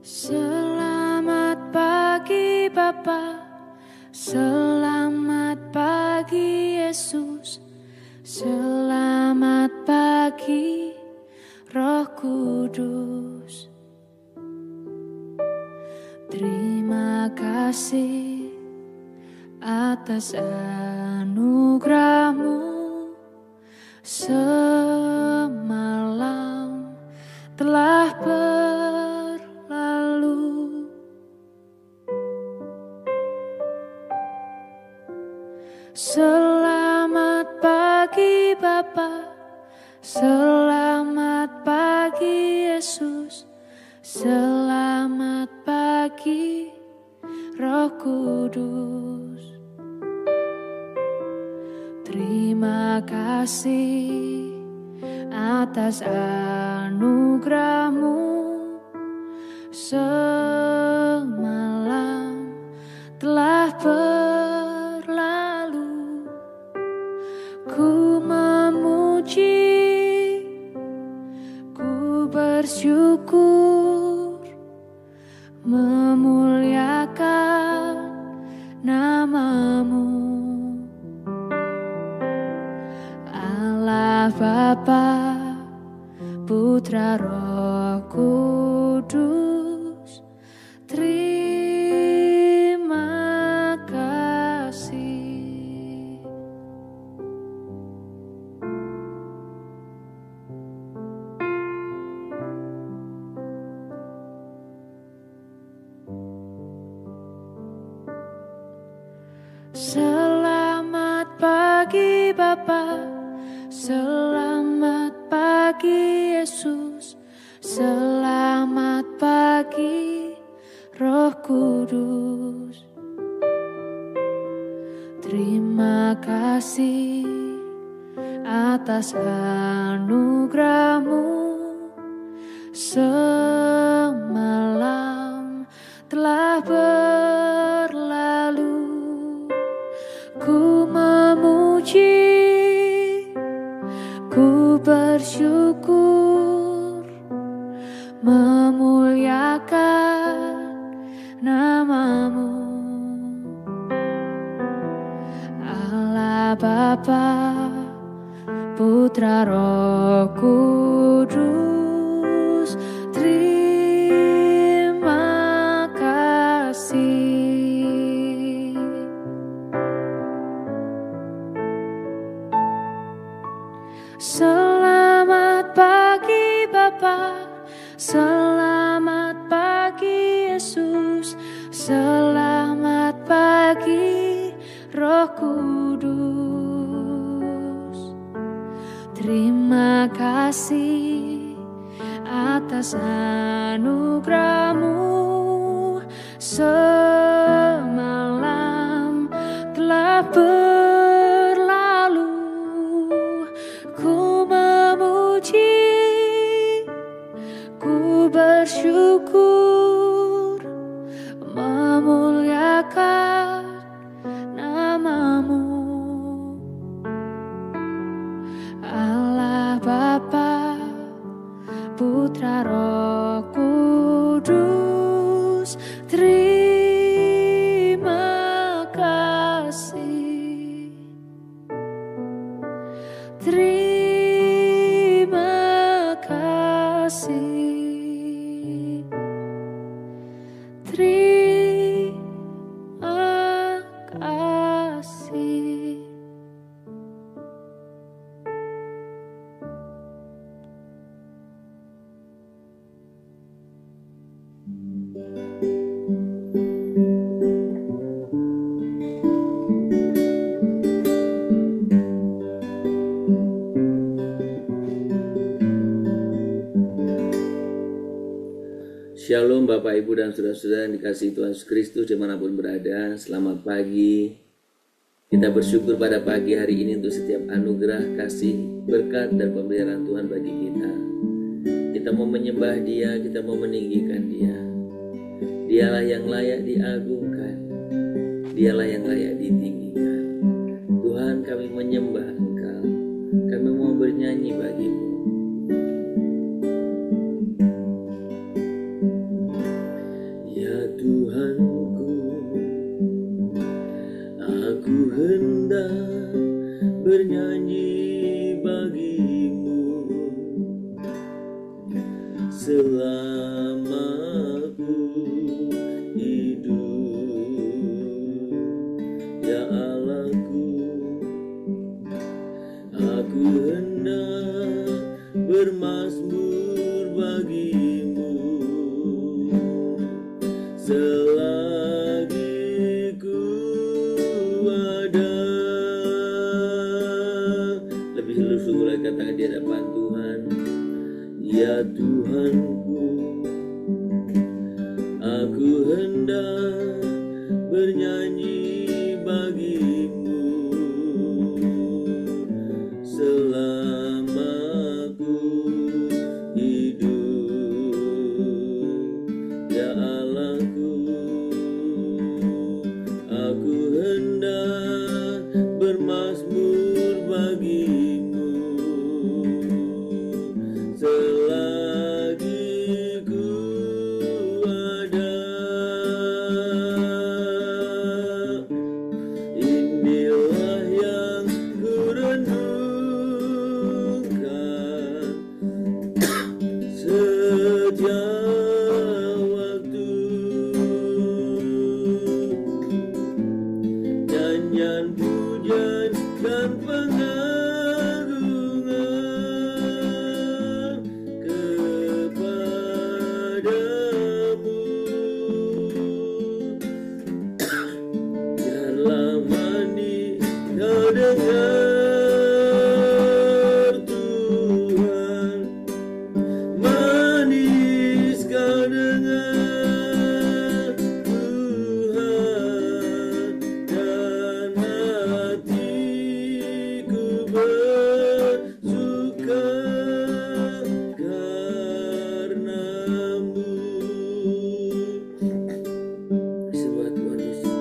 Selamat pagi Bapa, selamat pagi Yesus, selamat pagi Roh Kudus. Terima kasih atas anugerah-Mu semalam telah berlalu. Selamat pagi Bapa, selamat pagi Yesus, selamat pagi Roh Kudus. Terima kasih atas anugerah-Mu semalam telah berlalu. Ku memuji, ku bersyukur, memuliakan nama-Mu. Allah Bapa, Putra Roh Kudus, terima kasih. Selamat pagi Bapa, selamat pagi Yesus, selamat pagi Roh Kudus. Terima kasih atas anugerah-Mu semalam telah berlalu. Ku memuji, ku bersyukur, memuliakan nama-Mu. Allah Bapa, Putra Roh Kudus, terima kasih. Selamat pagi Bapa, selamat pagi Yesus, selamat pagi Roh Kudus. Terima kasih atas anugerah-Mu semalam telah berlalu. Ku memuji, ku bersyukur, memuliakan nama-Mu. Allah Bapa, Putra Roh Kudus, terima kasih. Terima kasih. Terima kasih. Shalom Bapak Ibu dan Saudara-saudara yang dikasihi Tuhan Yesus Kristus dimanapun berada. Selamat pagi. Kita bersyukur pada pagi hari ini untuk setiap anugerah, kasih, berkat, dan pemeliharaan Tuhan bagi kita. Kita mau menyembah Dia, kita mau meninggikan Dia. Dialah yang layak diagungkan, Dialah yang layak ditinggikan. Tuhan, kami menyembah Engkau, kami mau bernyanyi bagi-Mu. selama ku hidup. Ya Allahku, aku hendak bermazmur bagimu selagi ku ada. Lebih sungguh lagi katakan di hadapan Tuhan. Ya Tuhanku, aku hendak bernyanyi bagimu selama ku hidup. Ya Allahku, aku hendak bermazmur bagimu selagi ku ada. Inilah yang ku renungkan setiap waktu, nyanyian pujian dan pengagungan kepadamu. Biarlah manis kau dengar Tuhan, manis kau dengar Tuhan, dan hatiku bersuka karenamu. Sembah Tuhan Yesus,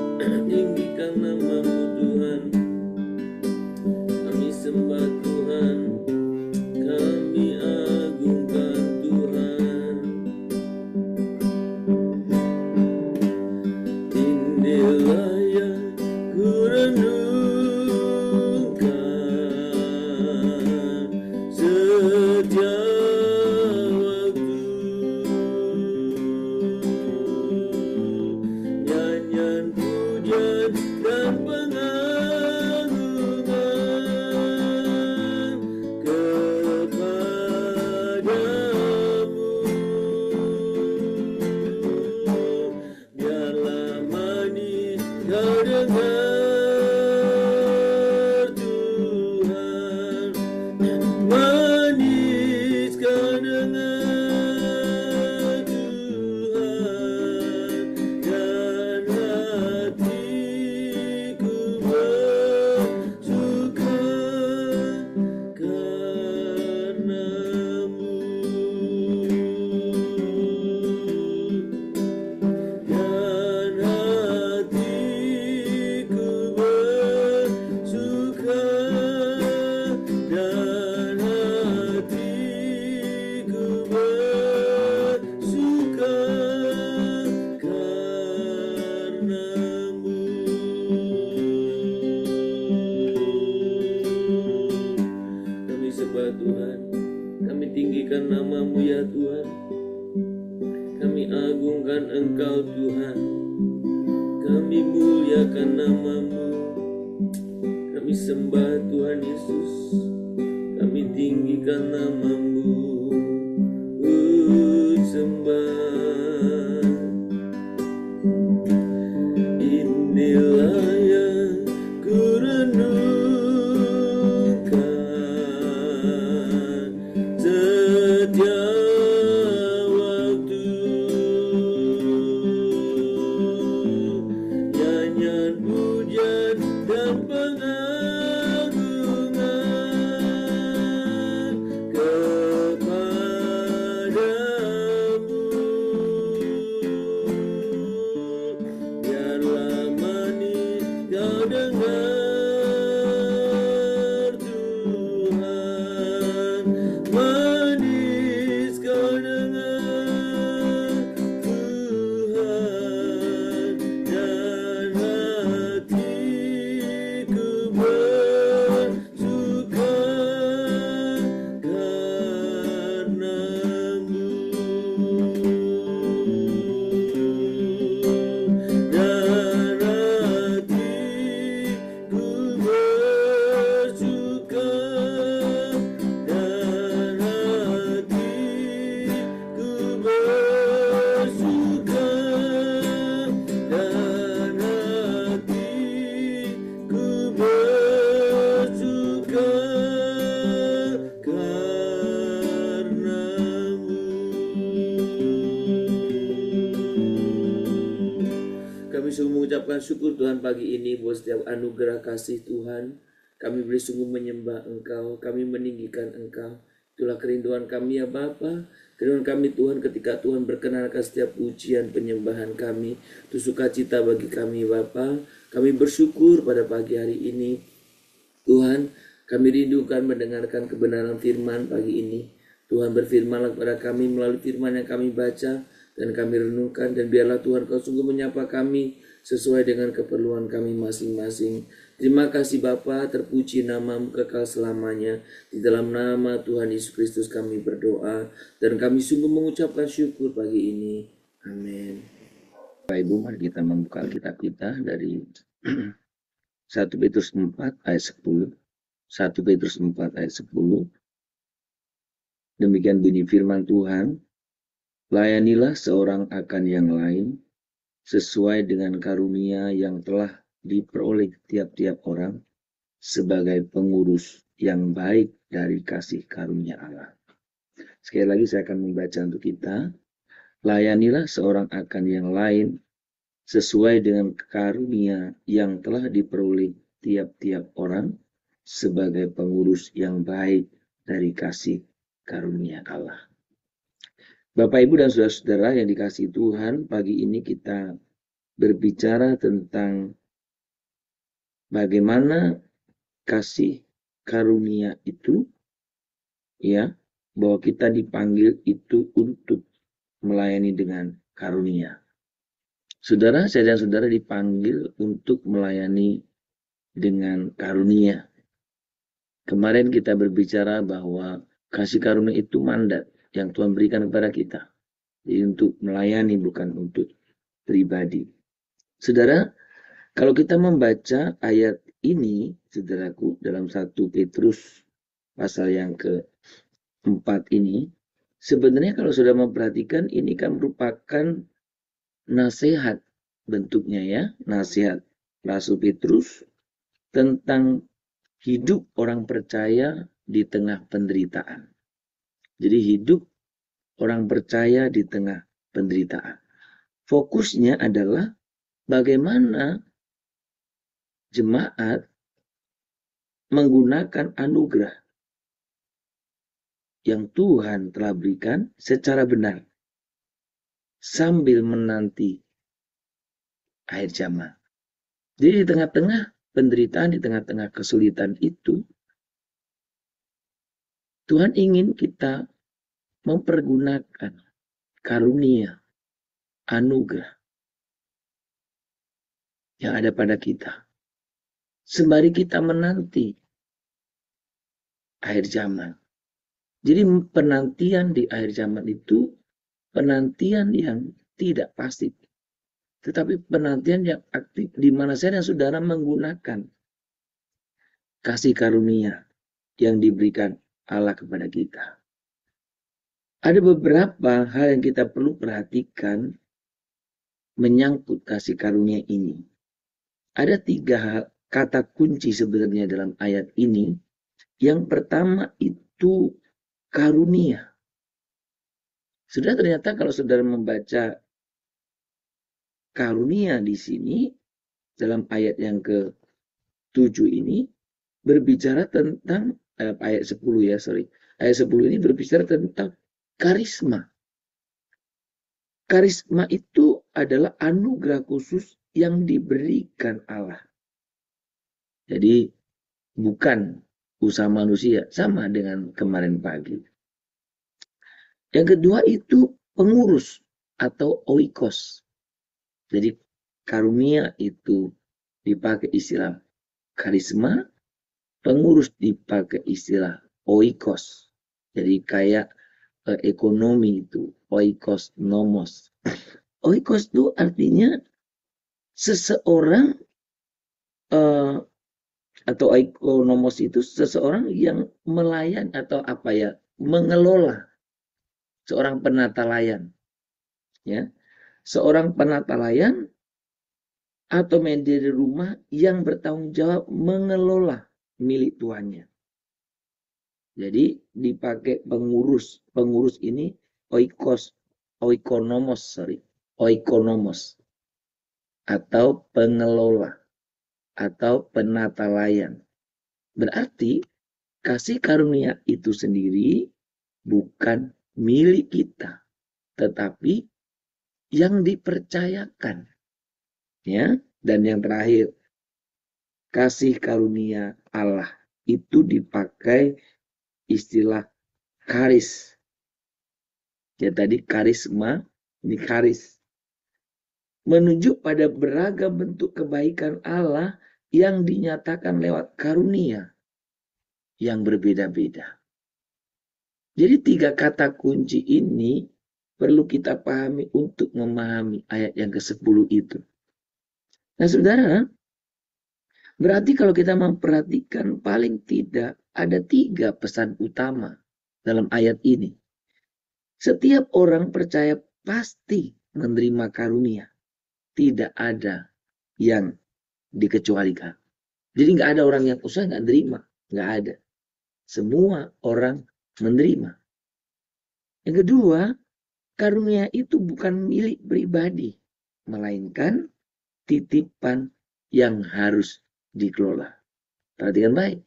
tinggikan namamu Tuhan. Kami sembah Tuhan, kami agungkan Tuhan. Inilah yang ku renungkan setiap waktu, nyanyian pujian dan pengagungan kepadamu. Biarlah manis kau dengar Tuhan, manis kau dengar Tuhan, dan hatiku bersuka karenamu. Dan hatiku bersuka, dan hatiku bersuka karenamu. Kami sembah Tuhan, kami tinggikan namamu ya Tuhan. Kami agungkan Engkau Tuhan, kami muliakan namamu. Kami sembah Tuhan Yesus, kami tinggikan namamu. Sembah. Inilah yang ku renungkan setiap waktu, nyanyian pujian dan pengagungan kepadamu. mengucapkan syukur Tuhan pagi ini buat setiap anugerah kasih Tuhan. Kami boleh sungguh menyembah Engkau, kami meninggikan Engkau. Itulah kerinduan kami ya Bapa. Kerinduan kami Tuhan ketika Tuhan berkenankan setiap pujian penyembahan kami. Itu sukacita bagi kami Bapa. Kami bersyukur pada pagi hari ini. Tuhan, kami rindukan mendengarkan kebenaran firman pagi ini. Tuhan berfirmanlah kepada kami melalui firman yang kami baca dan kami renungkan. Dan biarlah Tuhan Kau sungguh menyapa kami sesuai dengan keperluan kami masing-masing. Terima kasih Bapa, terpuji namamu kekal selamanya. Di dalam nama Tuhan Yesus Kristus kami berdoa. Dan kami sungguh mengucapkan syukur pagi ini. Amin. Bapak Ibu, mari kita membuka Alkitab kita dari 1 Petrus 4 ayat 10. 1 Petrus 4 ayat 10. Demikian bunyi firman Tuhan. Layanilah seorang akan yang lain sesuai dengan karunia yang telah diperoleh tiap-tiap orang sebagai pengurus yang baik dari kasih karunia Allah. Sekali lagi saya akan membaca untuk kita. Layanilah seorang akan yang lain sesuai dengan karunia yang telah diperoleh tiap-tiap orang sebagai pengurus yang baik dari kasih karunia Allah. Bapak, Ibu, dan saudara-saudara yang dikasihi Tuhan, pagi ini kita berbicara tentang bagaimana kasih karunia itu, ya, bahwa kita dipanggil itu untuk melayani dengan karunia. Saudara, saya dan saudara dipanggil untuk melayani dengan karunia. Kemarin kita berbicara bahwa kasih karunia itu mandat yang Tuhan berikan kepada kita. Jadi untuk melayani, bukan untuk pribadi. Saudara, kalau kita membaca ayat ini, saudaraku, dalam 1 Petrus pasal yang ke-4 ini, sebenarnya kalau sudah memperhatikan, ini kan merupakan nasihat bentuknya ya, nasihat Rasul Petrus tentang hidup orang percaya di tengah penderitaan. Jadi hidup orang percaya di tengah penderitaan. Fokusnya adalah bagaimana jemaat menggunakan anugerah yang Tuhan telah berikan secara benar sambil menanti akhir zaman. Jadi di tengah-tengah penderitaan, di tengah-tengah kesulitan itu, Tuhan ingin kita mempergunakan karunia, anugerah yang ada pada kita. Sembari kita menanti akhir zaman. Jadi penantian di akhir zaman itu penantian yang tidak pasif. Tetapi penantian yang aktif di mana saya dan saudara menggunakan kasih karunia yang diberikan Allah kepada kita. Ada beberapa hal yang kita perlu perhatikan menyangkut kasih karunia ini. Ada 3 kata kunci sebenarnya dalam ayat ini. Yang pertama itu karunia. Sudah ternyata kalau saudara membaca karunia di sini dalam ayat yang ke-7 ini berbicara tentang ayat 10 ya, sorry. Ayat 10 ini berbicara tentang karisma. Karisma itu adalah anugerah khusus yang diberikan Allah. Jadi bukan usaha manusia, sama dengan kemarin pagi. Yang kedua itu pengurus atau oikos. Jadi karunia itu dipakai istilah karisma, pengurus dipakai istilah oikos. Jadi kayak ekonomi itu oikos nomos. Oikos itu artinya seseorang atau oikonomos itu seseorang yang melayan atau mengelola, seorang penata layan, ya, seorang penata layan atau manajer rumah yang bertanggung jawab mengelola milik tuannya. Jadi dipakai pengurus ini oikonomos. atau pengelola atau penata layan. Berarti kasih karunia itu sendiri bukan milik kita, tetapi yang dipercayakan. Ya, dan yang terakhir, kasih karunia Allah itu dipakai istilah karis. Ya tadi karisma, ini karis. Menunjuk pada beragam bentuk kebaikan Allah yang dinyatakan lewat karunia yang berbeda-beda. Jadi 3 kata kunci ini perlu kita pahami untuk memahami ayat yang ke-10 itu. Nah saudara, berarti kalau kita memperhatikan paling tidak ada 3 pesan utama dalam ayat ini. Setiap orang percaya pasti menerima karunia. Tidak ada yang dikecualikan. Jadi nggak ada orang yang usah nggak terima. Nggak ada. Semua orang menerima. Yang kedua, karunia itu bukan milik pribadi, melainkan titipan yang harus dikelola. Perhatikan baik.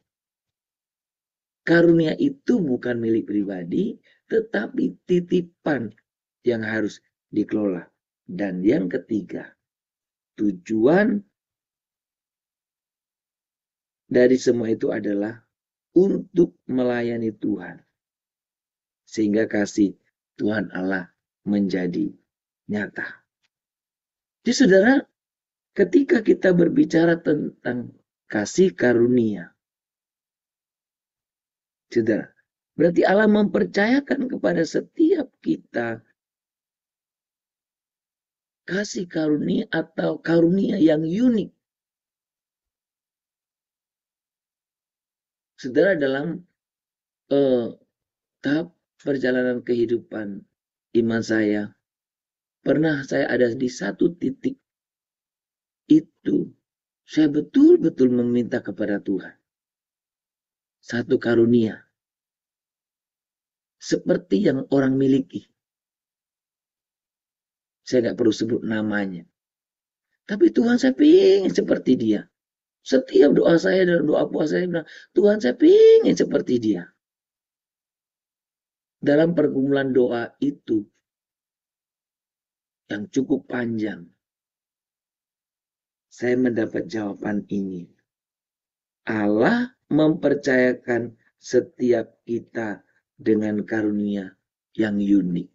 Karunia itu bukan milik pribadi, tetapi titipan yang harus dikelola. Dan yang ketiga, tujuan dari semua itu adalah untuk melayani Tuhan. Sehingga kasih Tuhan Allah menjadi nyata. Jadi saudara, ketika kita berbicara tentang kasih karunia, saudara, berarti Allah mempercayakan kepada setiap kita kasih karunia atau karunia yang unik. Saudara, dalam tahap perjalanan kehidupan iman saya, pernah saya ada di satu titik itu, saya betul-betul meminta kepada Tuhan satu karunia seperti yang orang miliki. Saya nggak perlu sebut namanya. Tapi Tuhan, saya ingin seperti dia. Setiap doa saya dan doa puasa saya bilang, Tuhan, saya ingin seperti dia. Dalam pergumulan doa itu yang cukup panjang, saya mendapat jawaban ini. Allah mempercayakan setiap kita dengan karunia yang unik.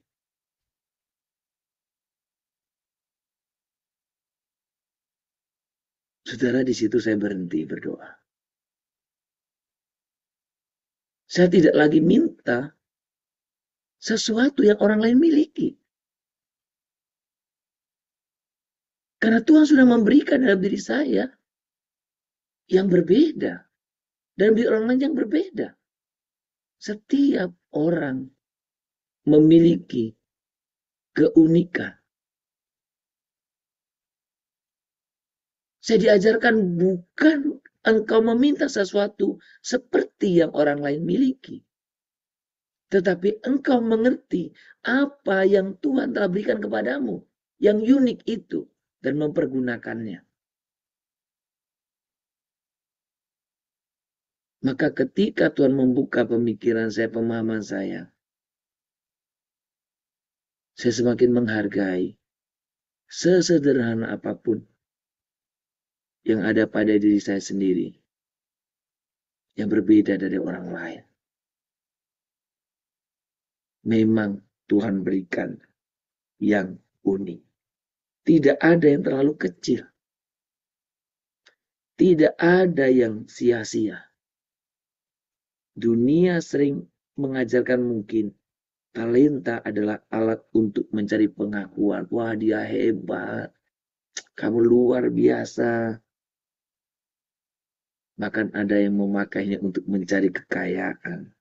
Saudara, di situ saya berhenti berdoa. Saya tidak lagi minta sesuatu yang orang lain miliki. Karena Tuhan sudah memberikan dalam diri saya yang berbeda. Dan diri orang lain yang berbeda. Setiap orang memiliki keunikan. Saya diajarkan bukan engkau meminta sesuatu seperti yang orang lain miliki. Tetapi engkau mengerti apa yang Tuhan telah berikan kepadamu. Yang unik itu. Dan mempergunakannya. Maka ketika Tuhan membuka pemikiran saya, pemahaman saya semakin menghargai sesederhana apapun yang ada pada diri saya sendiri, yang berbeda dari orang lain. Memang Tuhan berikan yang unik. Tidak ada yang terlalu kecil. Tidak ada yang sia-sia. Dunia sering mengajarkan mungkin talenta adalah alat untuk mencari pengakuan. Wah, dia hebat. Kamu luar biasa. Bahkan ada yang memakainya untuk mencari kekayaan.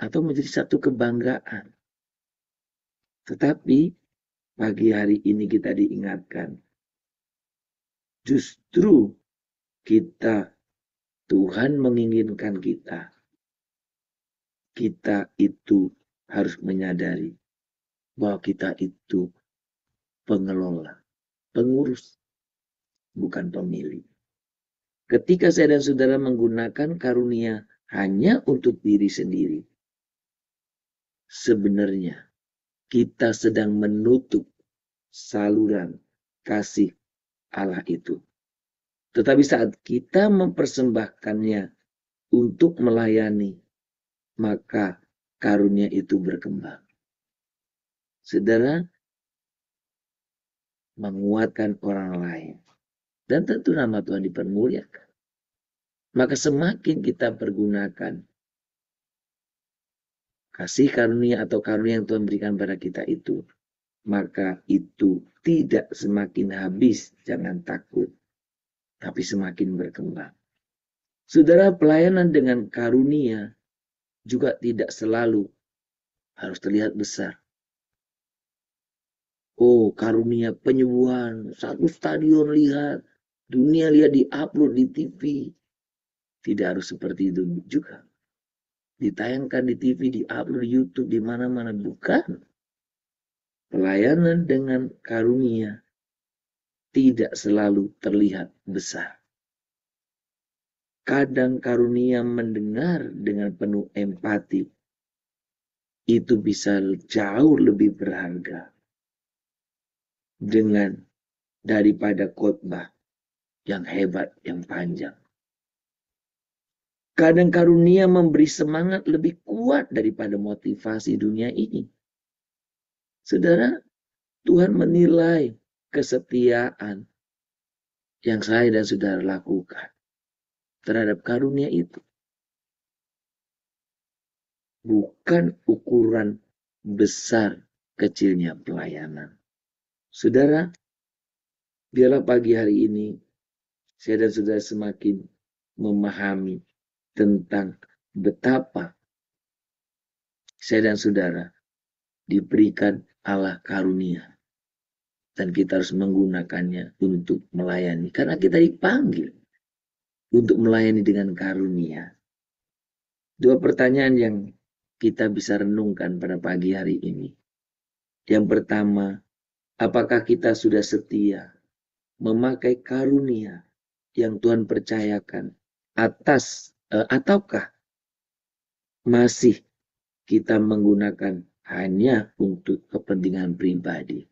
Atau menjadi satu kebanggaan. Tetapi pagi hari ini kita diingatkan. Justru kita, Tuhan menginginkan kita. Kita itu harus menyadari bahwa kita itu pengelola, pengurus, bukan pemilik. Ketika saya dan saudara menggunakan karunia hanya untuk diri sendiri, sebenarnya kita sedang menutup saluran kasih Allah itu. Tetapi saat kita mempersembahkannya untuk melayani, maka karunia itu berkembang. Saudara, menguatkan orang lain. Dan tentu nama Tuhan dipermuliakan. Maka semakin kita pergunakan kasih karunia atau karunia yang Tuhan berikan pada kita itu, maka itu tidak semakin habis, jangan takut, tapi semakin berkembang. Saudara, pelayanan dengan karunia juga tidak selalu harus terlihat besar. Oh, karunia penyembuhan, satu stadion lihat, dunia lihat di-upload di TV. Tidak harus seperti itu juga. Ditayangkan di TV, di-upload di YouTube, di mana-mana. Bukan. Pelayanan dengan karunia tidak selalu terlihat besar. Kadang karunia mendengar dengan penuh empati itu bisa jauh lebih berharga daripada khotbah yang hebat, yang panjang. Kadang karunia memberi semangat lebih kuat daripada motivasi dunia ini. Saudara, Tuhan menilai kesetiaan yang saya dan saudara lakukan terhadap karunia itu. Bukan ukuran besar kecilnya pelayanan. Saudara, biarlah pagi hari ini saya dan saudara semakin memahami tentang betapa saya dan saudara diberikan Allah karunia. Dan kita harus menggunakannya untuk melayani. Karena kita dipanggil untuk melayani dengan karunia. Dua pertanyaan yang kita bisa renungkan pada pagi hari ini. Yang pertama, apakah kita sudah setia memakai karunia yang Tuhan percayakan ataukah masih kita menggunakan hanya untuk kepentingan pribadi?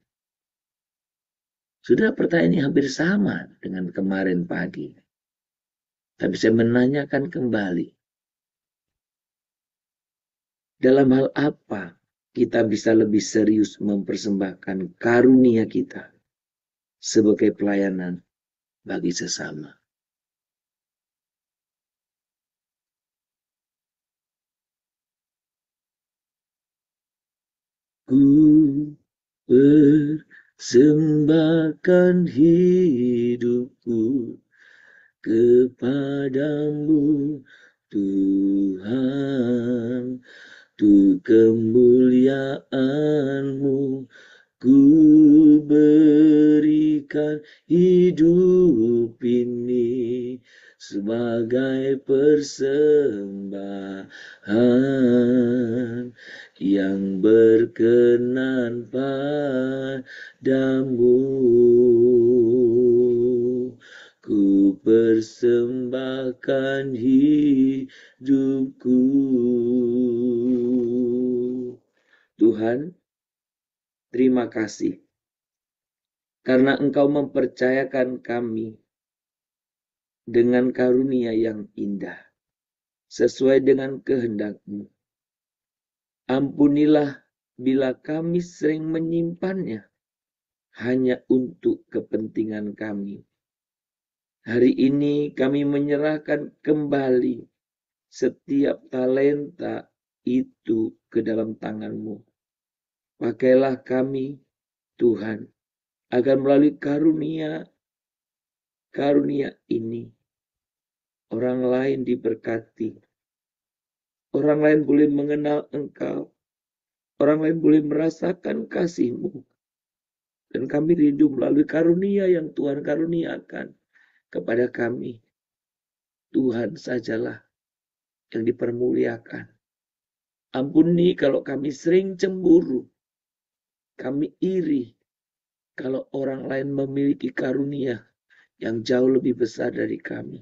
Sudah, pertanyaan ini hampir sama dengan kemarin pagi. Tapi saya menanyakan kembali. Dalam hal apa kita bisa lebih serius mempersembahkan karunia kita sebagai pelayanan bagi sesama? Ku persembahkan hidupku kepadamu, Tuhan, untuk kemuliaan-Mu. Ku berikan hidup ini sebagai persembahan yang berkenan padamu. Ku persembahkan hidupku. Tuhan, terima kasih karena Engkau mempercayakan kami dengan karunia yang indah sesuai dengan kehendak-Mu. Ampunilah bila kami sering menyimpannya hanya untuk kepentingan kami. Hari ini kami menyerahkan kembali setiap talenta itu ke dalam tangan-Mu. Pakailah kami, Tuhan, agar melalui karunia ini, orang lain diberkati. Orang lain boleh mengenal Engkau. Orang lain boleh merasakan kasih-Mu. Dan kami rindu melalui karunia yang Tuhan karuniakan kepada kami. Tuhan sajalah yang dipermuliakan. Ampuni kalau kami sering cemburu, kami iri, kalau orang lain memiliki karunia yang jauh lebih besar dari kami.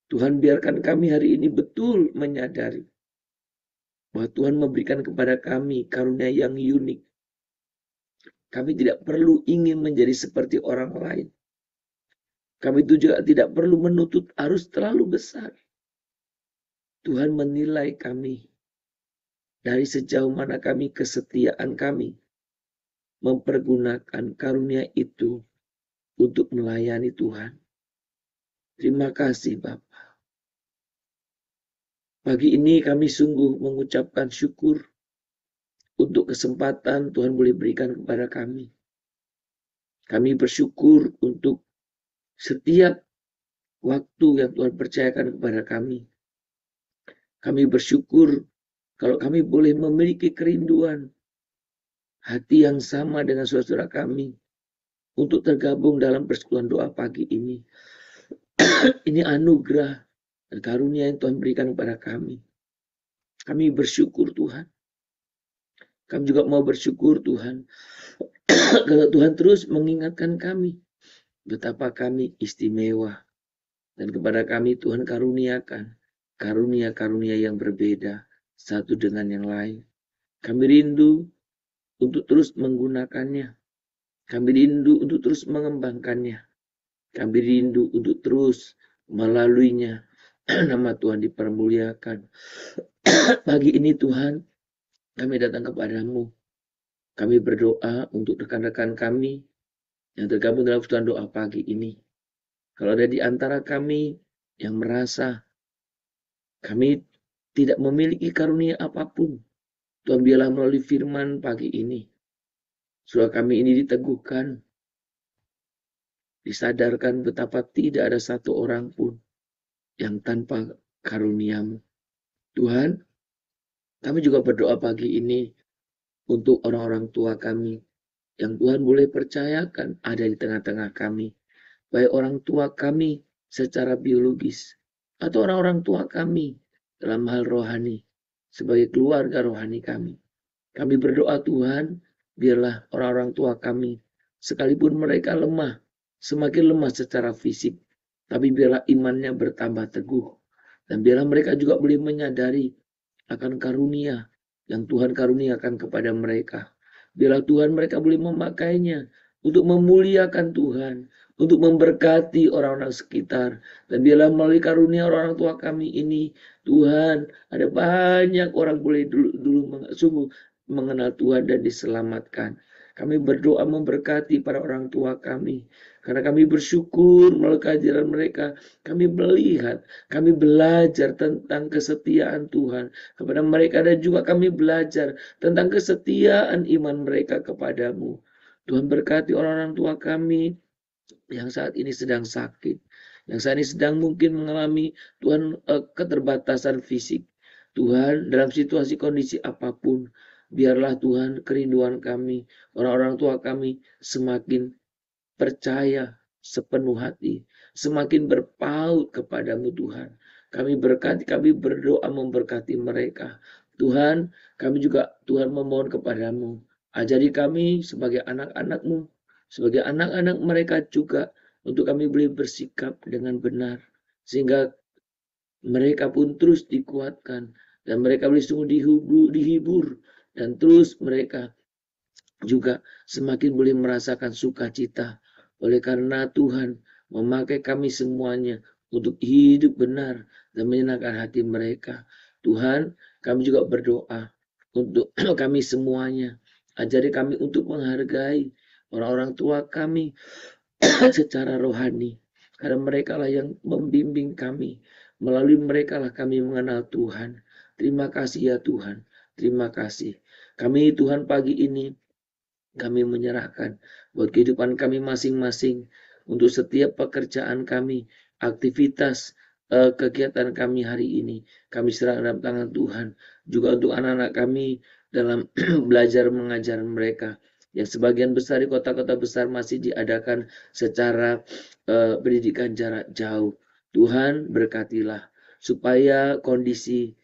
Tuhan, biarkan kami hari ini betul menyadari bahwa Tuhan memberikan kepada kami karunia yang unik. Kami tidak perlu ingin menjadi seperti orang lain. Kami itu juga tidak perlu menuntut arus terlalu besar. Tuhan menilai kami dari sejauh mana kami kesetiaan kami mempergunakan karunia itu untuk melayani Tuhan. Terima kasih Bapak. Pagi ini kami sungguh mengucapkan syukur untuk kesempatan Tuhan boleh berikan kepada kami. Kami bersyukur untuk setiap waktu yang Tuhan percayakan kepada kami. Kami bersyukur kalau kami boleh memiliki kerinduan hati yang sama dengan saudara kami untuk tergabung dalam persekutuan doa pagi ini. Ini anugerah dan karunia yang Tuhan berikan kepada kami. Kami bersyukur Tuhan. Kami juga mau bersyukur Tuhan. Kalau Tuhan terus mengingatkan kami betapa kami istimewa. Dan kepada kami Tuhan karuniakan karunia-karunia yang berbeda satu dengan yang lain. Kami rindu untuk terus menggunakannya. Kami rindu untuk terus mengembangkannya. Kami rindu untuk terus melaluinya. Nama Tuhan dipermuliakan. Pagi ini Tuhan, kami datang kepadamu. Kami berdoa untuk rekan-rekan kami yang tergabung dalam persekutuan doa pagi ini. Kalau ada di antara kami yang merasa kami tidak memiliki karunia apapun, Tuhan biarlah melalui firman pagi ini, supaya kami ini diteguhkan, disadarkan betapa tidak ada satu orang pun yang tanpa karuniamu. Tuhan, kami juga berdoa pagi ini untuk orang-orang tua kami yang Tuhan boleh percayakan ada di tengah-tengah kami. Baik orang tua kami secara biologis atau orang-orang tua kami dalam hal rohani sebagai keluarga rohani kami. Kami berdoa Tuhan, biarlah orang-orang tua kami sekalipun mereka lemah, semakin lemah secara fisik, tapi biarlah imannya bertambah teguh. Dan biarlah mereka juga boleh menyadari akan karunia yang Tuhan karuniakan kepada mereka. Biarlah Tuhan mereka boleh memakainya untuk memuliakan Tuhan, untuk memberkati orang-orang sekitar. Dan biarlah melalui karunia orang-orang tua kami ini, Tuhan, ada banyak orang boleh dulu sungguh mengenal Tuhan dan diselamatkan. Kami berdoa memberkati para orang tua kami. Karena kami bersyukur melalui keajaran mereka. Kami melihat, kami belajar tentang kesetiaan Tuhan kepada mereka. Dan juga kami belajar tentang kesetiaan iman mereka kepadamu. Tuhan berkati orang-orang tua kami yang saat ini sedang sakit. Yang saat ini sedang mungkin mengalami Tuhan keterbatasan fisik. Tuhan dalam situasi kondisi apapun, biarlah Tuhan kerinduan kami, orang-orang tua kami semakin percaya sepenuh hati, semakin berpaut kepadamu Tuhan. Kami berkati, kami berdoa memberkati mereka. Tuhan, kami juga Tuhan memohon kepadamu. Ajari kami sebagai anak-anakmu, sebagai anak-anak mereka juga, untuk kami boleh bersikap dengan benar. Sehingga mereka pun terus dikuatkan, dan mereka boleh sungguh dihibur, dan terus mereka juga semakin boleh merasakan sukacita. Oleh karena Tuhan memakai kami semuanya untuk hidup benar dan menyenangkan hati mereka. Tuhan, kami juga berdoa untuk kami semuanya. Ajari kami untuk menghargai orang-orang tua kami secara rohani. Karena mereka lah yang membimbing kami. Melalui mereka lah kami mengenal Tuhan. Terima kasih ya Tuhan. Terima kasih. Kami Tuhan pagi ini kami menyerahkan buat kehidupan kami masing-masing, untuk setiap pekerjaan kami, aktivitas, kegiatan kami hari ini. Kami serahkan dalam tangan Tuhan. Juga untuk anak-anak kami dalam belajar mengajar mereka. Yang sebagian besar di kota-kota besar masih diadakan secara pendidikan jarak jauh. Tuhan berkatilah supaya kondisi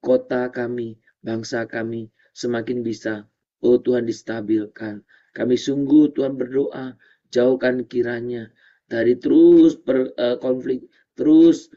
kota kami, bangsa kami semakin bisa, oh Tuhan, distabilkan. Kami sungguh Tuhan berdoa, jauhkan kiranya dari terus konflik, terus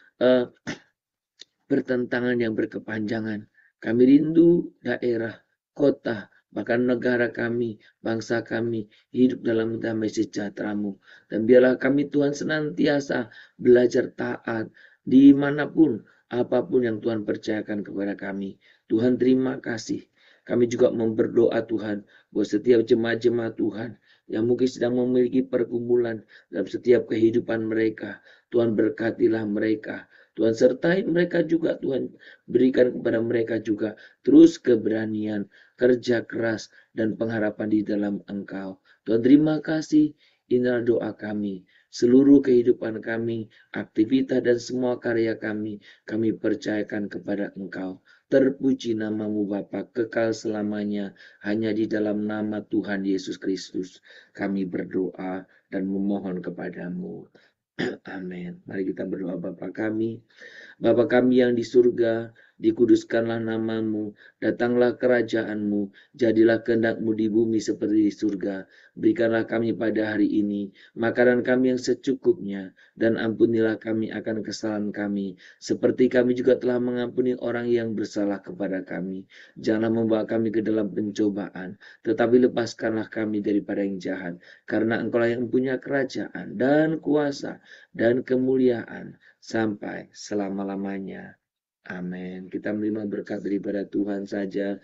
pertentangan yang berkepanjangan. Kami rindu daerah, kota, bahkan negara kami, bangsa kami hidup dalam damai sejahtera-Mu. Dan biarlah kami Tuhan senantiasa belajar taat dimanapun, apapun yang Tuhan percayakan kepada kami. Tuhan terima kasih. Kami juga berdoa Tuhan, buat setiap jemaat-jemaat Tuhan yang mungkin sedang memiliki pergumulan dalam setiap kehidupan mereka. Tuhan berkatilah mereka. Tuhan sertai mereka juga, Tuhan berikan kepada mereka juga terus keberanian, kerja keras, dan pengharapan di dalam Engkau. Tuhan terima kasih, inilah doa kami. Seluruh kehidupan kami, aktivitas dan semua karya kami percayakan kepada Engkau. Terpuji namamu Bapa kekal selamanya, hanya di dalam nama Tuhan Yesus Kristus kami berdoa dan memohon kepadamu. Amin. Mari kita berdoa. Bapa kami yang di surga, dikuduskanlah namamu, datanglah kerajaanmu, jadilah kehendak-Mu di bumi seperti di surga. Berikanlah kami pada hari ini makanan kami yang secukupnya, dan ampunilah kami akan kesalahan kami, seperti kami juga telah mengampuni orang yang bersalah kepada kami. Janganlah membawa kami ke dalam pencobaan, tetapi lepaskanlah kami daripada yang jahat, karena Engkaulah yang punya kerajaan dan kuasa dan kemuliaan sampai selama-lamanya. Amin. Kita menerima berkat daripada Tuhan saja.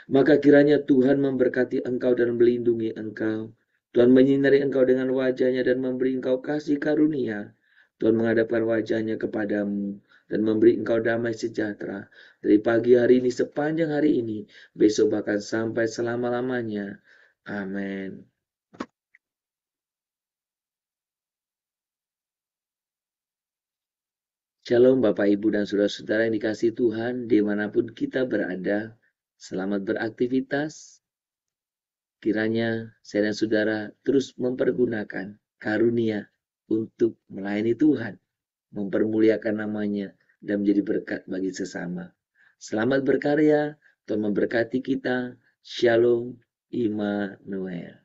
Maka kiranya Tuhan memberkati engkau dan melindungi engkau. Tuhan menyinari engkau dengan wajahnya dan memberi engkau kasih karunia. Tuhan menghadapkan wajahnya kepadamu dan memberi engkau damai sejahtera. Dari pagi hari ini, sepanjang hari ini, besok bahkan sampai selama-lamanya. Amin. Shalom Bapak Ibu dan Saudara-saudara yang dikasihi Tuhan dimanapun kita berada. Selamat beraktivitas. Kiranya saya dan saudara terus mempergunakan karunia untuk melayani Tuhan, mempermuliakan namanya, dan menjadi berkat bagi sesama. Selamat berkarya, Tuhan memberkati kita. Shalom Immanuel.